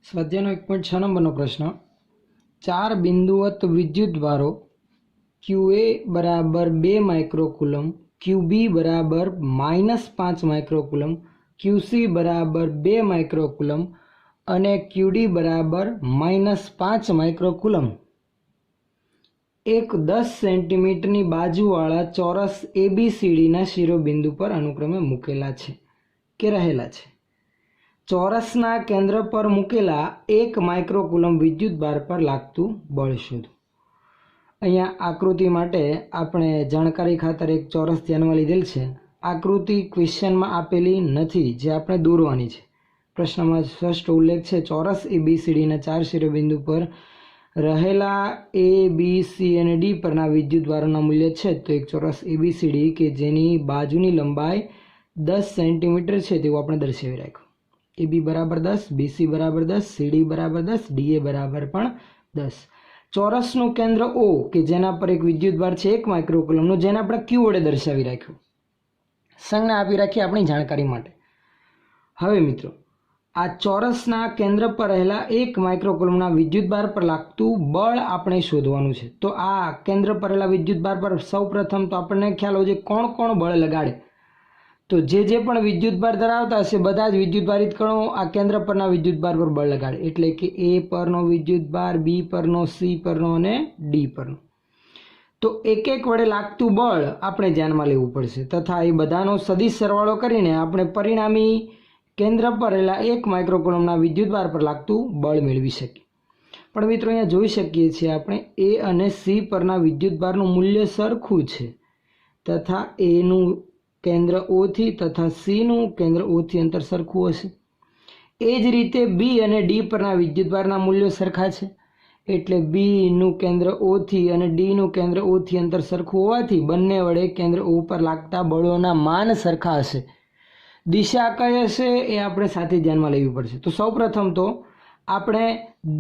સ્વાધ્યાયનો 1.6 નંબરનો પ્રશ્ન 4 બિંદુવત વિદ્યુતભારો QA બરાબર 2 માઇક્રોકુલમ, QB બરાબર -5 માઇક્રોકુલમ, QC બરાબર 2 માઇક્રોકુલમ અને QD બરાબર -5 માઇક્રોકુલમ એક 10 સેન્ટીમીટરની બાજુવાળા ચોરસ ABCDના શિરોબિંદુ પર અનુક્રમે મૂકેલા છે કે રહેલા છે. ચોરસના કેન્દ્ર પર મૂકેલા 1 માઇક્રોકુલમ વિદ્યુતભાર પર લાગતું બળ શોધો. અહીંયા આકૃતિ માટે આપણે જાણકારી ખાતર એક ચોરસ ધ્યાનમાં લીધેલ છે. આકૃતિ ક્વેશ્ચનમાં આપેલી નથી, જે આપણે દોરવાની છે. પ્રશ્નમાં સ્પષ્ટ ઉલ્લેખ છે ચોરસ ABCDના 4 શિરોબિંદુ પર રહેલા A, B, C અને D પરના વિદ્યુતભારોના મૂલ્ય છે. તો એક ચોરસ ABCD કે જેની બાજુની લંબાઈ 10 સેન્ટીમીટર છે તેવું આપણે દર્શાવી રાખ્યું. AB બરાબર 10, BC બરાબર 10, CD બરાબર 10, DA બરાબર પણ 10. ચોરસનું કેન્દ્ર O કે જેના પર એક વિદ્યુતભાર છે 1 માઇક્રોકુલમનું, જેને આપણે Q વડે દર્શાવી રાખ્યું. સંજ્ઞા આપી રાખી આપણી જાણકારી માટે. હવે મિત્રો, આ ચોરસના કેન્દ્ર પર રહેલા 1 માઇક્રોકુલમના વિદ્યુતભાર પર લાગતું બળ આપણે શોધવાનું છે. તો આ કેન્દ્ર પર રહેલા વિદ્યુતભાર પર સૌપ્રથમ તો આપણને ખ્યાલ હોય છે કોણ કોણ બળ લગાડે. તો જે પણ વિદ્યુતભાર ધરાવતા હશે બધા જ વિદ્યુતભારિત કણો આ કેન્દ્ર પરના વિદ્યુતભાર પર બળ લગાડે. એટલે કે A પરનો વિદ્યુતભાર, B પરનો, C પરનો અને D પરનો. તો એક એક વડે લાગતું બળ આપણે ધ્યાનમાં લેવું પડશે તથા એ બધાનો સદિશ સરવાળો કરીને આપણે પરિણામી કેન્દ્ર પર રહેલા 1 માઇક્રોકુલમના વિદ્યુતભાર પર લાગતું બળ મેળવી શકીએ. પણ મિત્રો અહીંયા જોઈ શકીએ છીએ આપણે A અને C પરના વિદ્યુતભારનું મૂલ્ય સરખું છે તથા Aનું કેન્દ્ર O થી તથા Cનું કેન્દ્ર O થી અંતર સરખું હશે. એ જ રીતે B અને D પરના વિદ્યુતભારના મૂલ્યો સરખા છે. એટલે Bનું કેન્દ્ર O થી અને Dનું કેન્દ્ર O થી અંતર સરખું હોવાથી બંને વડે કેન્દ્ર O પર લાગતા બળોના માન સરખા હશે. દિશા કઈ હશે એ આપણે સાથે ધ્યાનમાં લેવી પડશે. તો સૌપ્રથમ તો આપણે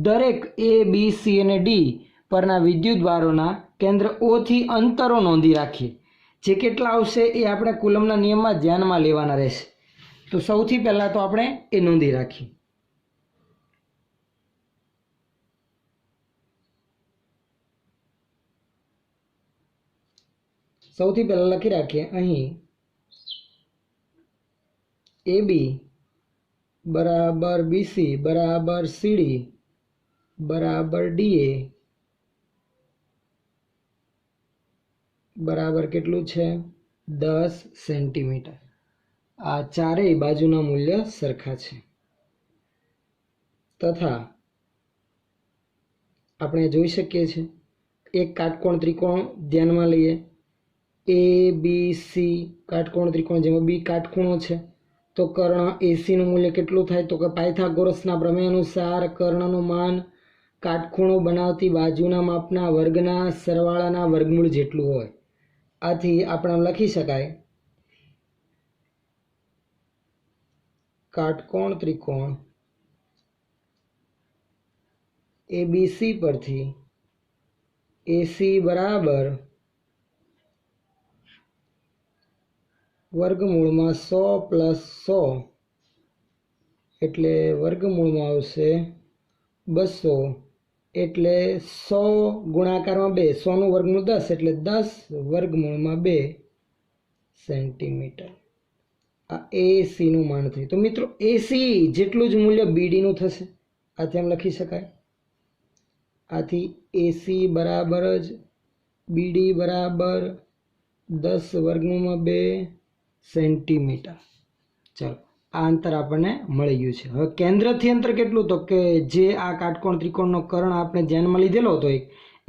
દરેક A, B, C અને D પરના વિદ્યુતભારોના કેન્દ્ર O થી અંતરો નોંધી રાખીએ. જે કેટલા આવશે એ આપણે કુલમના નિયમમાં ધ્યાનમાં લેવાના રહેશે. તો સૌથી પહેલાં તો આપણે એ નોંધી રાખીએ. સૌથી પહેલાં લખી રાખીએ અહીં AB બરાબર BC બરાબર CD બરાબર DA બરાબર કેટલું છે 10 સેન્ટીમીટર. આ ચારેય બાજુના મૂલ્ય સરખા છે તથા આપણે જોઈ શકીએ છીએ એક કાટકોણ ત્રિકોણ ધ્યાનમાં લઈએ. ABC કાટકોણ ત્રિકોણ જેમાં B કાટખૂણો છે. તો કર્ણ AC નું મૂલ્ય કેટલું થાય તો કે પાયથાગોરસના પ્રમેય અનુસાર કર્ણનું માન કાટખૂણો બનાવતી બાજુના માપના વર્ગના સરવાળાના વર્ગમૂળ જેટલું હોય. આથી આપણે લખી શકાય કાટકોણ ત્રિકોણ ABC પરથી AC બરાબર વર્ગમૂળમાં 100 પ્લસ 100 એટલે વર્ગમૂળમાં આવશે 200 એટલે 100 ગુણાકારમાં 2, 100નું વર્ગમૂળ 10 એટલે 10 વર્ગમૂળમાં 2 સેન્ટીમીટર. આ ACનું માન થયું. તો મિત્રો AC જેટલું જ મૂલ્ય BDનું થશે. આથી આમ લખી શકાય. આથી AC બરાબર જ BD બરાબર 10 વર્ગમૂળમાં 2 સેન્ટીમીટર. ચાલો, આ અંતર આપણને મળી ગયું છે. હવે કેન્દ્રથી અંતર કેટલું તો કે જે આ કાટકોણ ત્રિકોણનો કર્ણ આપણે ધ્યાનમાં લીધેલો હતો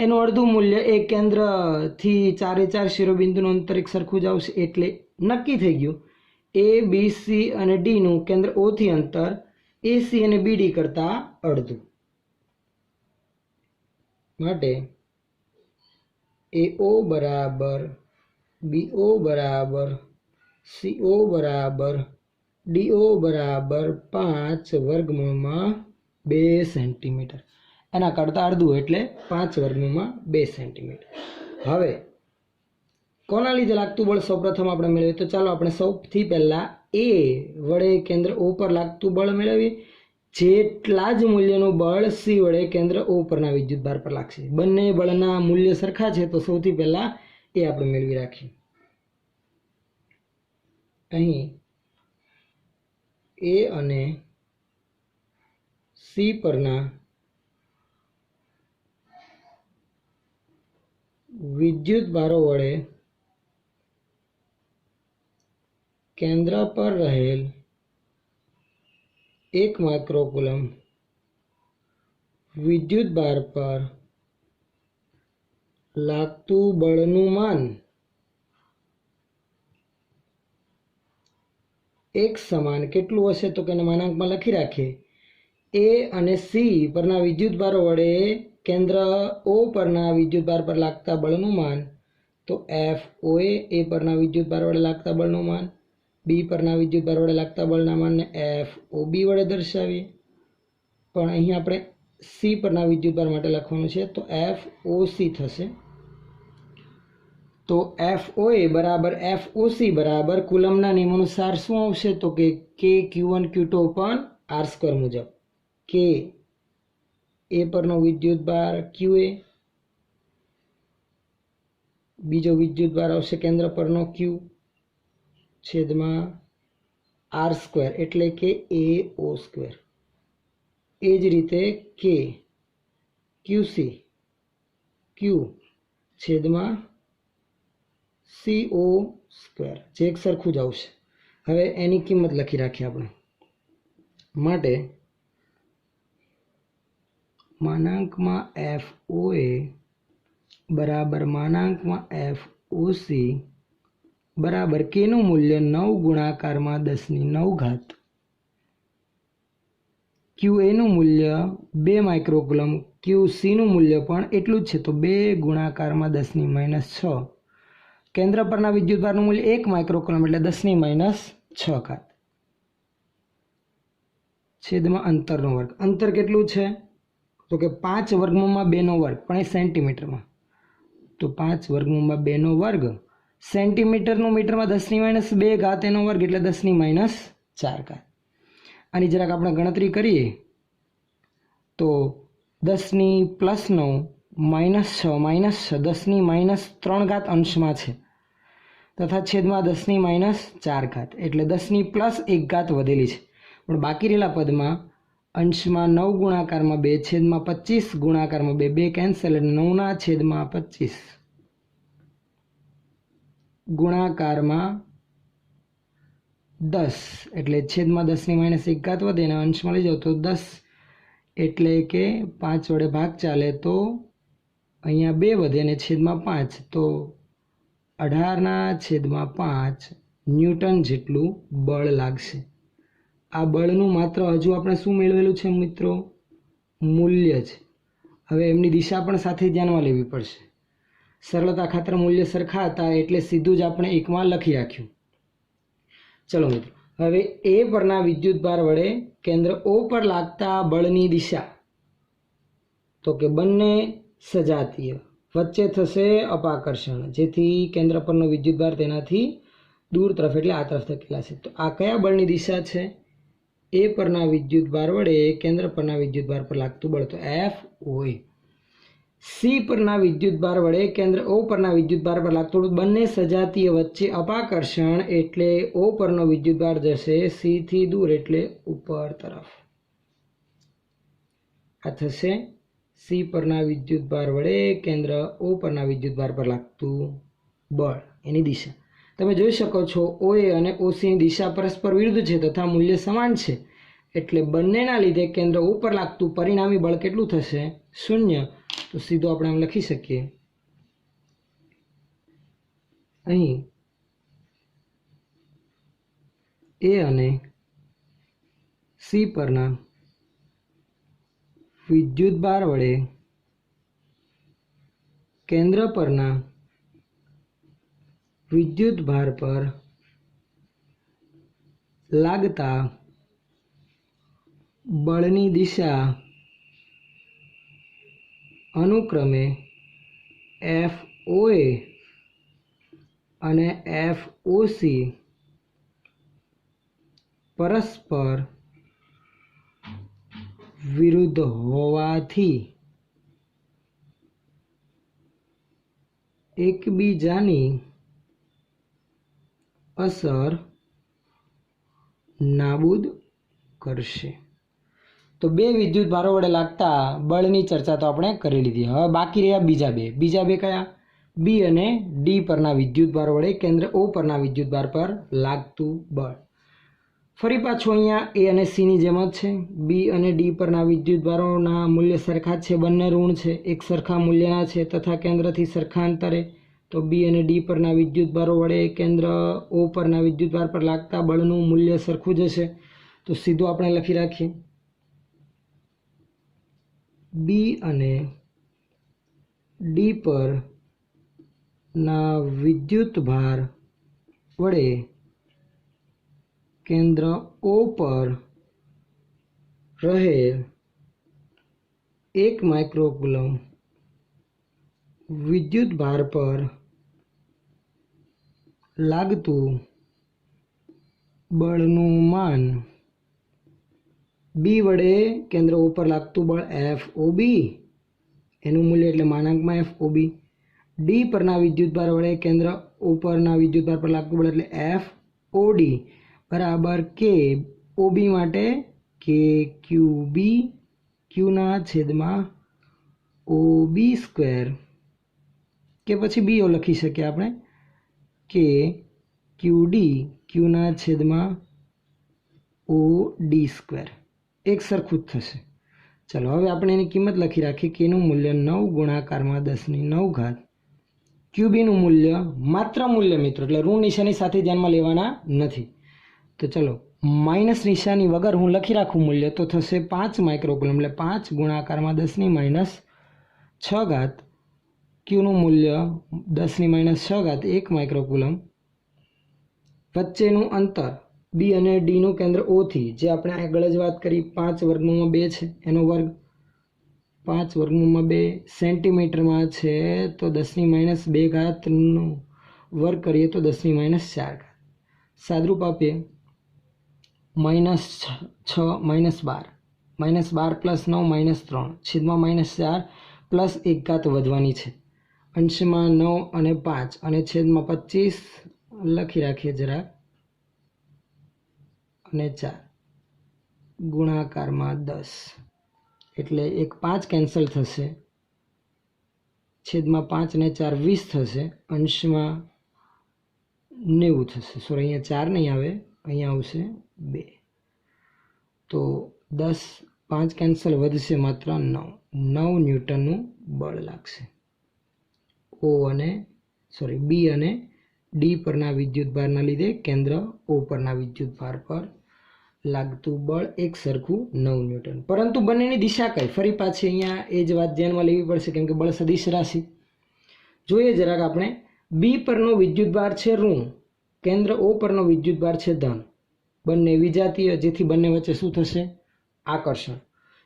એનું અડધું મૂલ્ય એ કેન્દ્રથી 4 શિરોબિંદુનું અંતર એક સરખું જ આવશે. એટલે નક્કી થઈ ગયું A, B, C અને Dનું કેન્દ્ર O થી અંતર AC અને BD કરતાં અડધું. માટે AO બરાબર BO બરાબર CO બરાબર DO બરાબર 5 વર્ગમૂળમાં 2 સેન્ટીમીટર. એના કરતાં અડધું એટલે 5 વર્ગમૂળમાં 2 સેન્ટીમીટર. હવે કોના લીધે લાગતું બળ સૌપ્રથમ આપણે મેળવીએ. તો ચાલો આપણે સૌથી પહેલાં A વડે કેન્દ્ર O પર લાગતું બળ મેળવીએ. જેટલા જ મૂલ્યનું બળ સી વડે કેન્દ્ર ઓ પરના વિદ્યુતભાર પર લાગશે. બંને બળના મૂલ્ય સરખા છે તો સૌથી પહેલા એ આપણે મેળવી રાખીએ. અહીં એ અને સી પરના વિદ્યુતભારો વડે કેન્દ્ર પર રહેલ 1 માઇક્રોકુલમ વિદ્યુતભાર પર લાગતું બળનું માન એક સમાન કેટલું હશે તો કે માનાંકમાં લખી રાખીએ. એ અને સી પરના વિદ્યુતભારો વડે કેન્દ્ર ઓ પરના વિદ્યુતભાર પર લાગતા બળનું માન તો એફ ઓ એ પરના વિદ્યુતભાર વડે લાગતા બળનું માન, બી પરના વિદ્યુતભાર વડે લાગતા બળના માનને એફ ઓ બી વડે દર્શાવીએ. પણ અહીં આપણે સી પરના વિદ્યુતભાર માટે લખવાનું છે તો એફ ઓ સી થશે. તો એફ ઓ એ બરાબર એફ ઓ સી બરાબર કુલમના નિયમ અનુસાર શું આવશે તો કે કે Q1 Q2 upon R square મુજબ. કે એ પરનો વિદ્યુતભાર QA, બીજો વિદ્યુતભાર આવશે કેન્દ્ર પરનો Q છેદમાં R સ્ક્વેર એટલે કે AO સ્ક્વેર. એ જ રીતે કે QC Q છેદમાં CO સ્ક્વેર જે એક સરખું જ આવશે. હવે એની કિંમત લખી રાખીએ આપણે. માટે માનાંકમાં એફ ઓ એ બરાબર માનાંકમાં એફ ઓ સી બરાબર કેનું મૂલ્ય 9 ગુણાકારમાં 10⁹ QA નું મૂલ્ય 2 માઇક્રોકુલમ, QCનું મૂલ્ય પણ એટલું જ છે તો 2 ગુણાકારમાં 10⁻6. કેન્દ્ર પરના વિદ્યુતભારનું મૂલ્ય 1 માઇક્રોકુલમ એટલે 10⁻6 છેદમાં અંતરનો વર્ગ. અંતર કેટલું છે તો કે 5 વર્ગમૂળમાં 2નો વર્ગ પણ એ સેન્ટીમીટરમાં. તો 5 વર્ગમૂળમાં 2નો વર્ગ સેન્ટીમીટરનું મીટરમાં 10⁻2 એનો વર્ગ એટલે 10⁻4. આની જરાક આપણે ગણતરી કરીએ તો 10⁻9 -6 -6 10⁻3 અંશમાં છે તથા છેદમાં 10⁻4 એટલે 10⁻1 વધેલી છે. પણ બાકી રહેલા પદમાં અંશમાં 9 ગુણાકારમાં 2 છેદમાં 25 ગુણાકારમાં 2 કેન્સલ એટલે 9/25 ગુણાકારમાં 10 એટલે છેદમાં 10⁻1 વધે અને અંશમાં લઈ જાઓ તો 10 એટલે કે 5 વડે ભાગ ચાલે તો અહીંયા 2 વધે અને છેદમાં 5 તો 18/5 ન્યૂટન જેટલું બળ લાગશે. આ બળનું માત્ર હજુ આપણે શું મેળવેલું છે મિત્રો? મૂલ્ય છે. હવે એમની દિશા પણ સાથે ધ્યાનમાં લેવી પડશે. સરળતા ખાતર મૂલ્ય સરખા હતા એટલે સીધું જ આપણે એકમાં લખી રાખ્યું. ચલો મિત્રો, હવે એ પરના વિદ્યુતભાર વડે કેન્દ્ર ઓ પર લાગતા બળની દિશા તો કે બંને સજાતીય, વચ્ચે થશે અપાકર્ષણ જેથી કેન્દ્ર પરનો વિદ્યુતભાર તેનાથી દૂર તરફ એટલે આ તરફ ધકેલા છે. તો આ કયા બળની દિશા છે? એ પરના વિદ્યુતભાર વડે કેન્દ્ર પરના વિદ્યુતભાર પર લાગતું બળ તો એફ ઓ એ. સી પરના વિદ્યુતભાર વડે કેન્દ્ર ઓ પરના વિદ્યુતભાર પર લાગતું બળ બંને સજાતીય વચ્ચે અપાકર્ષણ એટલે ઓ પરનો વિદ્યુતભાર જશે સી થી દૂર એટલે ઉપર તરફ. આ થશે સી પરના વિદ્યુતભાર વડે કેન્દ્ર ઓ પરના વિદ્યુતભાર પર લાગતું બળ એની દિશા. તમે જોઈ શકો છો OA અને OCની દિશા પરસ્પર વિરુદ્ધ છે તથા મૂલ્ય સમાન છે એટલે બંનેના લીધે કેન્દ્ર O પર લાગતું પરિણામી બળ કેટલું થશે? 0. તો સીધું આપણે આમ લખી શકીએ. અહીં A અને C પરના વિદ્યુતભાર વડે કેન્દ્ર પરના વિદ્યુતભાર પર લાગતા બળની દિશા અનુક્રમે FOA અને FOC પરસ્પર વિરુદ્ધ હોવાથી એકબીજાની અસર નાબૂદ કરશે. તો બે વિદ્યુત ભારો વડે લાગતા બળની ચર્ચા તો આપણે કરી લીધી. હવે બાકી રહ્યા બીજા બે કયા? બી અને ડી પરના વિદ્યુત ભાર વડે કેન્દ્ર ઓ પરના વિદ્યુત ભાર પર લાગતું બળ. ફરી પાછું અહીંયા એ અને સીની જેમ જ છે. બી અને ડી પરના વિદ્યુત ભારોના મૂલ્ય સરખા છે, બંને ઋણ છે, એક સરખા મૂલ્યના છે તથા કેન્દ્રથી સરખા અંતરે. તો બી અને ડી પરના વિદ્યુત ભારો વડે કેન્દ્ર ઓ પરના વિદ્યુત ભાર પર લાગતા બળનું મૂલ્ય સરખું જ હશે. તો સીધું આપણે લખી રાખીએ, બી અને ડી પર ના વિદ્યુત ભાર વડે કેન્દ્ર ઓ પર રહેલ 1 માઇક્રોકુલમ વિદ્યુત ભાર પર લાગતું બળનું માન, બી વડે કેન્દ્ર ઓ પર લાગતું બળ FOB, એનું મૂલ્ય એટલે માનાંકમાં FOB. ડી પરના વિદ્યુત ભાર વડે કેન્દ્ર ઓ પરના વિદ્યુત ભાર પર લાગતું બળ એટલે FOD બરાબર કે OB માટે કે QB, ક્યુના છેદમાં OB સ્ક્વેર, કે પછી બીઓ લખી શકીએ આપણે કે QD, ક્યુના છેદમાં OD સ્ક્વેર, એક સરખું જ થશે. ચલો હવે આપણે એની કિંમત લખી રાખીએ કે એનું મૂલ્ય 9 ગુણાકારમાં 10⁹ ક્યુબીનું મૂલ્ય, માત્ર મૂલ્ય મિત્રો, એટલે ઋણ નિશાની સાથે ધ્યાનમાં લેવાના નથી. તો ચલો માઇનસ નિશાની વગર હું લખી રાખું મૂલ્ય તો થશે 5 માઇક્રોકુલમ, એટલે 5 ગુણાકારમાં 10⁻6. ક્યુનું મૂલ્ય 10⁻6 1 માઇક્રોકુલમ. વચ્ચેનું અંતર બી અને ડીનું કેન્દ્ર ઓથી, જે આપણે આગળ જ વાત કરી 5√2 છે, એનો વર્ગ 5√2 સેન્ટીમીટરમાં છે. તો 10⁻2 નો વર્ગ કરીએ તો 10⁻4. સાદરૂપ આપીએ -6 -12 -12 + 9 -3 છેદમાં -4 + 1 વધવાની છે. અંશમાં 9 અને 5 અને છેદમાં 25 લખી રાખીએ જરા, અને 4 ગુણાકારમાં 10, એટલે 5 કેન્સલ થશે, છેદમાં 5 ને 4 20 થશે, અંશમાં 90 થશે. સોરી, અહીંયા 4 નહીં આવે, અહીંયા આવશે 2. તો 10 5 કેન્સલ, વધશે માત્ર 9 ન્યૂટનનું બળ લાગશે. બી અને ડી પરના વિદ્યુત ભારના લીધે કેન્દ્ર ઓ પરના વિદ્યુત ભાર પર લાગતું બળ એક સરખું 9 ન્યૂટન. પરંતુ બંનેની દિશા કઈ? ફરી પાછી અહીંયા એ જ વાત ધ્યાનમાં લેવી પડશે, કેમ કે બળ સદિશ રાશિ. જોઈએ જરાક આપણે. બી પરનો વિદ્યુત ભાર છે ઋણ, કેન્દ્ર ઓ પરનો વિદ્યુત ભાર છે ધન. બંને વિજાતીય, જેથી બંને વચ્ચે શું થશે? આકર્ષણ.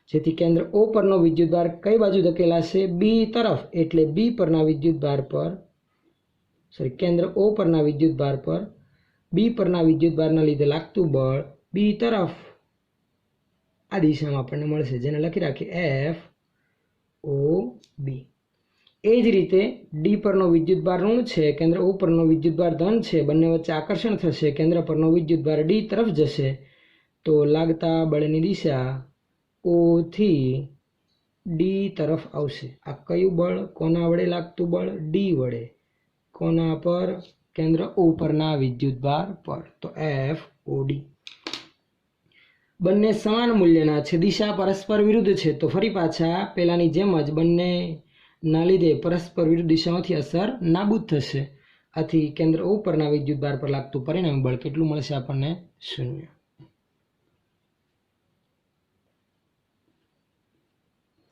જેથી કેન્દ્ર ઓ પરનો વિદ્યુત ભાર કઈ બાજુ ધકેલાશે? બી તરફ. એટલે બી પરના વિદ્યુત ભાર પર કેન્દ્ર ઓ પરના વિદ્યુત ભાર પર બી પરના વિદ્યુત ભારના લીધે લાગતું બળ બી તરફ આ દિશામાં આપણને મળશે, જેને લખી રાખીએ FOB. એ જ રીતે ડી પરનો વિદ્યુત ભાર ઋણ છે, કેન્દ્ર ઓ પરનો વિદ્યુત ભાર ધન છે. બંને વચ્ચે આકર્ષણ થશે, કેન્દ્ર પરનો વિદ્યુત ભાર ડી તરફ જશે. તો લાગતા બળની દિશા ઓ થી ડી તરફ આવશે. આ કયું બળ? કોના વડે લાગતું બળ? ડી વડે. કોના પર? કેન્દ્ર ઓ પરના વિદ્યુત ભાર પર. તો FOD. બંને સમાન મૂલ્યના છે, દિશા પરસ્પર વિરુદ્ધ છે. તો ફરી પાછા પહેલાની જેમ જ બંનેના લીધે પરસ્પર વિરુદ્ધ દિશાઓથી અસર નાબૂદ થશે. આથી કેન્દ્ર ઓ પરના વિદ્યુત ભાર પર લાગતું પરિણામી બળ કેટલું મળશે આપણને? 0.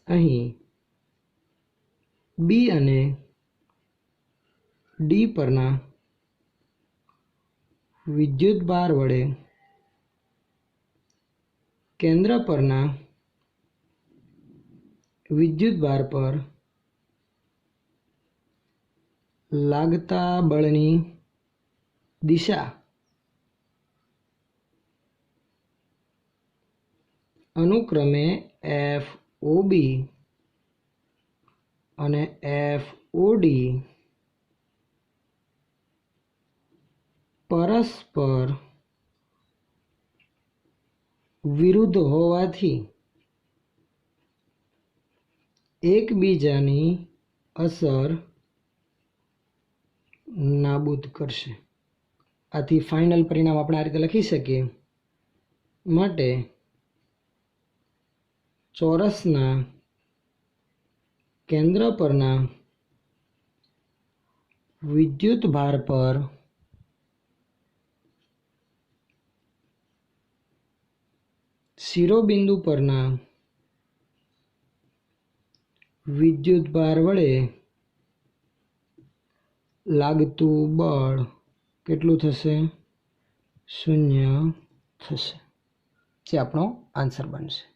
અહીં બી અને ડી પરના વિદ્યુત ભાર વડે કેન્દ્ર પરના વિદ્યુત ભાર પર લાગતા બળની દિશા અનુક્રમે FOB અને FOD પરસ્પર વિરુદ્ધ હોવાથી એકબીજાની અસર નાબૂદ કરશે. આથી ફાઇનલ પરિણામ આપણે આ રીતે લખી શકીએ. માટે ચોરસના કેન્દ્ર પરના વિદ્યુત ભાર પર શિરોબિંદુ પરના વિદ્યુત ભાર વડે લાગતું બળ કેટલું થશે? 0 થશે. જે આપણો આન્સર બનશે.